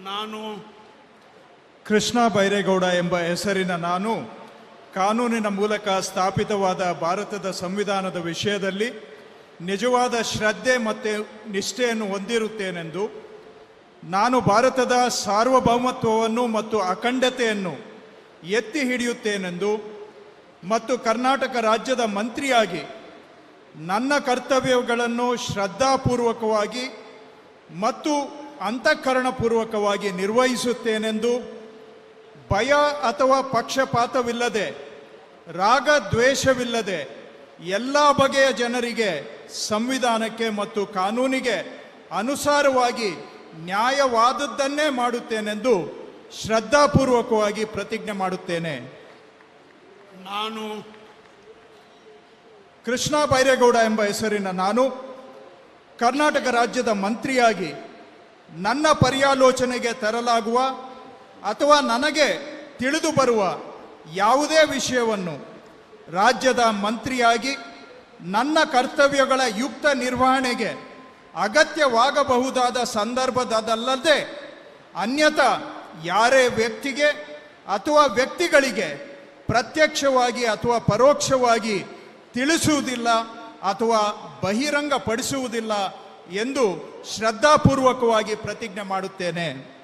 ನಾನು ಕೃಷ್ಣ ಬೈರೇಗೌಡ ಎಂಬ ಹೆಸರಿನ ನಾನು ಕಾನೂನಿನ ಮೂಲಕ ಸ್ಥಾಪಿತವಾದ ಭಾರತದ ಸಂವಿಧಾನದ ವಿಷಯದಲ್ಲಿ ನಿಜವಾದ ಶ್ರದ್ಧೆ ಮತ್ತು ನಿಷ್ಠೆಯನ್ನು ಹೊಂದಿರುತ್ತೇನೆಂದು, ನಾನು ಭಾರತದ ಸಾರ್ವಭೌಮತ್ವವನ್ನು ಮತ್ತು ಅಖಂಡತೆಯನ್ನು ಎತ್ತಿ ಹಿಡಿಯುತ್ತೇನೆಂದು ಮತ್ತು ಕರ್ನಾಟಕ ರಾಜ್ಯದ ಮಂತ್ರಿಯಾಗಿ ನನ್ನ ಕರ್ತವ್ಯಗಳನ್ನು ಶ್ರದ್ಧಾಪೂರ್ವಕವಾಗಿ ಮತ್ತು ಅಂತಃಕರಣಪೂರ್ವಕವಾಗಿ ನಿರ್ವಹಿಸುತ್ತೇನೆಂದು, ಭಯ ಅಥವಾ ಪಕ್ಷಪಾತವಿಲ್ಲದೆ, ರಾಗ ದ್ವೇಷವಿಲ್ಲದೆ ಎಲ್ಲ ಬಗೆಯ ಜನರಿಗೆ ಸಂವಿಧಾನಕ್ಕೆ ಮತ್ತು ಕಾನೂನಿಗೆ ಅನುಸಾರವಾಗಿ ನ್ಯಾಯವಾದದ್ದನ್ನೇ ಮಾಡುತ್ತೇನೆಂದು ಶ್ರದ್ಧಾಪೂರ್ವಕವಾಗಿ ಪ್ರತಿಜ್ಞೆ ಮಾಡುತ್ತೇನೆ. ನಾನು ಕೃಷ್ಣ ಬೈರೇಗೌಡ ಎಂಬ ಹೆಸರಿನ ನಾನು ಕರ್ನಾಟಕ ರಾಜ್ಯದ ಮಂತ್ರಿಯಾಗಿ ನನ್ನ ಪರ್ಯಾಲೋಚನೆಗೆ ತರಲಾಗುವ ಅಥವಾ ನನಗೆ ತಿಳಿದು ಬರುವ ಯಾವುದೇ ವಿಷಯವನ್ನು ರಾಜ್ಯದ ಮಂತ್ರಿಯಾಗಿ ನನ್ನ ಕರ್ತವ್ಯಗಳ ಯುಕ್ತ ನಿರ್ವಹಣೆಗೆ ಅಗತ್ಯವಾಗಬಹುದಾದ ಸಂದರ್ಭದಲ್ಲದೆ ಅನ್ಯಥಾ ಯಾರೇ ವ್ಯಕ್ತಿಗೆ ಅಥವಾ ವ್ಯಕ್ತಿಗಳಿಗೆ ಪ್ರತ್ಯಕ್ಷವಾಗಿ ಅಥವಾ ಪರೋಕ್ಷವಾಗಿ ತಿಳಿಸುವುದಿಲ್ಲ ಅಥವಾ ಬಹಿರಂಗಪಡಿಸುವುದಿಲ್ಲ ಎಂದು ಶ್ರದ್ಧಾಪೂರ್ವಕವಾಗಿ ಪ್ರತಿಜ್ಞೆ ಮಾಡುತ್ತೇನೆ.